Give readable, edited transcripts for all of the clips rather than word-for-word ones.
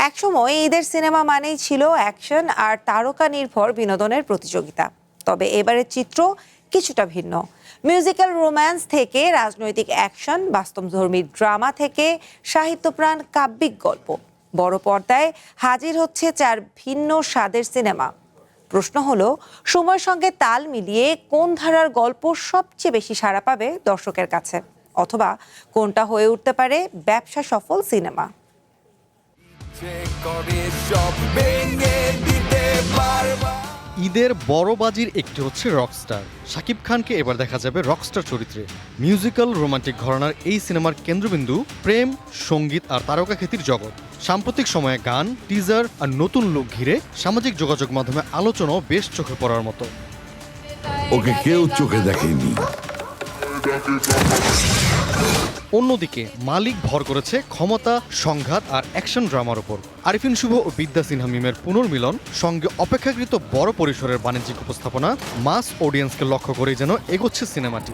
একসময় ঈদের সিনেমা মানেই ছিল অ্যাকশন আর তারকা নির্ভর বিনোদনের প্রতিযোগিতা। তবে এবারের চিত্র কিছুটা ভিন্ন। মিউজিক্যাল রোম্যান্স থেকে রাজনৈতিক অ্যাকশন, বাস্তবধর্মী ড্রামা থেকে সাহিত্যপ্রাণ কাব্যিক গল্প, বড় পর্দায় হাজির হচ্ছে 4 ভিন্ন স্বাদের সিনেমা। প্রশ্ন হলো, সময়ের সঙ্গে তাল মিলিয়ে কোন ধারার গল্প সবচেয়ে বেশি সাড়া পাবে দর্শকের কাছে, অথবা কোনটা হয়ে উঠতে পারে ব্যবসা সফল সিনেমা। ঈদের বড় বাজির একটি হচ্ছে রকস্টার। শাকিব খানকে এবার দেখা যাবে রকস্টার চরিত্রে। মিউজিক্যাল রোমান্টিক ঘরানার এই সিনেমার কেন্দ্রবিন্দু প্রেম, সঙ্গীত আর তারকা খ্যাতির জগৎ। সাম্প্রতিক সময়ে গান, টিজার আর নতুন লুক ঘিরে সামাজিক যোগাযোগ মাধ্যমে আলোচনাও বেশ চোখে পড়ার মতো। ওকে কেউ চোখে দেখেনি। অন্যদিকে মালিক ভর করেছে ক্ষমতা, সংঘাত আর অ্যাকশন ড্রামার উপর। আরিফিন শুভ ও বিদ্যা সিনহা মিমের পুনর্মিলন, সঙ্গে অপেক্ষাকৃত বড় পরিসরের বাণিজ্যিক উপস্থাপনা, মাস অডিয়েন্সকে লক্ষ্য করেই যেন এগোচ্ছে সিনেমাটি।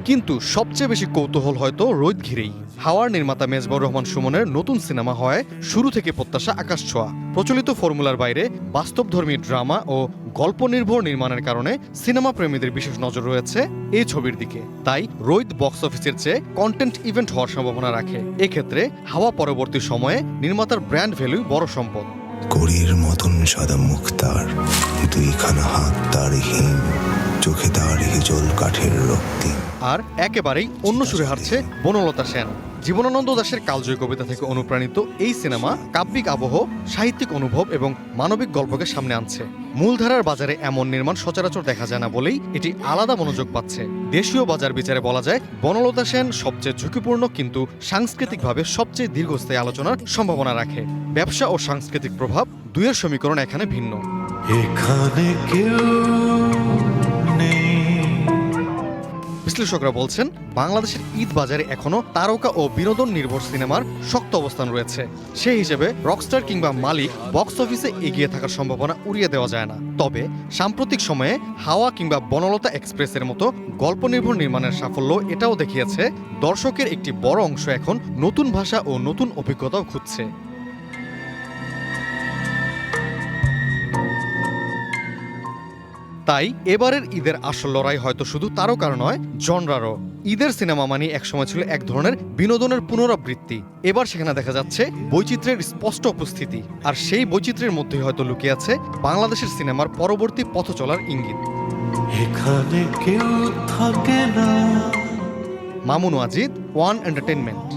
কিন্তু সবচেয়ে বেশি কৌতূহল হয়তো রোদ ঘিরেই। হাওয়ার নির্মাতা মেজবাউর রহমান সুমনের নতুন সিনেমা হয় শুরু থেকে প্রত্যাশা আকাশ ছোঁয়া। প্রচলিত ফর্মুলার বাইরে বাস্তবধর্মী ড্রামা ও গল্প নির্ভর নির্মাণের কারণে সিনেমা প্রেমীদের বিশেষ নজর রয়েছে এই ছবির দিকে। তাই রোদ বক্স অফিসের চেয়ে কন্টেন্ট ইভেন্ট হওয়ার সম্ভাবনা রাখে। এক্ষেত্রে হাওয়া পরবর্তী সময়ে নির্মাতার ব্র্যান্ড ভ্যালু বড় সম্পদ। করির মতন সাদা মুখ তার, দুইখানা হাত তার হিম, চোখে তার জল কাঠের রক্তি। আর একেবারেই অন্য সুরে হারছে বনলতা সেন। জীবনানন্দ দাশের কালজয়ী কবিতা থেকে অনুপ্রাণিত এই সিনেমা কাব্যিক আবহ, সাহিত্যিক অনুভব এবং মানবিক গল্পকে সামনে আনছে। মূলধারার বাজারে এমন নির্মাণ সচরাচর দেখা যায় না বলেই এটি আলাদা মনোযোগ পাচ্ছে। দেশীয় বাজার বিচারে বলা যায়, বনলতা সেন সবচেয়ে ঝুঁকিপূর্ণ কিন্তু সাংস্কৃতিকভাবে সবচেয়ে দীর্ঘস্থায়ী আলোচনার সম্ভাবনা রাখে। ব্যবসা ও সাংস্কৃতিক প্রভাব, দুইয়ের সমীকরণ এখানে ভিন্ন। এখানে কেউ বিশ্লেষকরা বলছেন, বাংলাদেশের ঈদ বাজারে এখনো তারকা ও বিনোদন নির্ভর সিনেমার শক্ত অবস্থান রয়েছে। সেই হিসেবে রকস্টার কিংবা মালিক বক্স অফিসে এগিয়ে থাকার সম্ভাবনা উড়িয়ে দেওয়া যায় না। তবে সাম্প্রতিক সময়ে হাওয়া কিংবা বনলতা এক্সপ্রেসের মতো গল্প নির্ভর নির্মাণের সাফল্য এটাও দেখিয়েছে, দর্শকের একটি বড় অংশ এখন নতুন ভাষা ও নতুন অভিজ্ঞতাও খুঁজছে। তাই এবারের ঈদের আসল লড়াই হয়তো শুধু তারকার নয়, জনরারও। ঈদের সিনেমা মানে একসময় ছিল এক ধরনের বিনোদনের পুনরাবৃত্তি। এবার সেখানে দেখা যাচ্ছে বৈচিত্র্যের স্পষ্ট উপস্থিতি। আর সেই বৈচিত্র্যের মধ্যেই হয়তো লুকিয়ে আছে বাংলাদেশের সিনেমার পরবর্তী পথ চলার ইঙ্গিত। এখানে কেউ থাকে না। Mamun Wajid, one entertainment.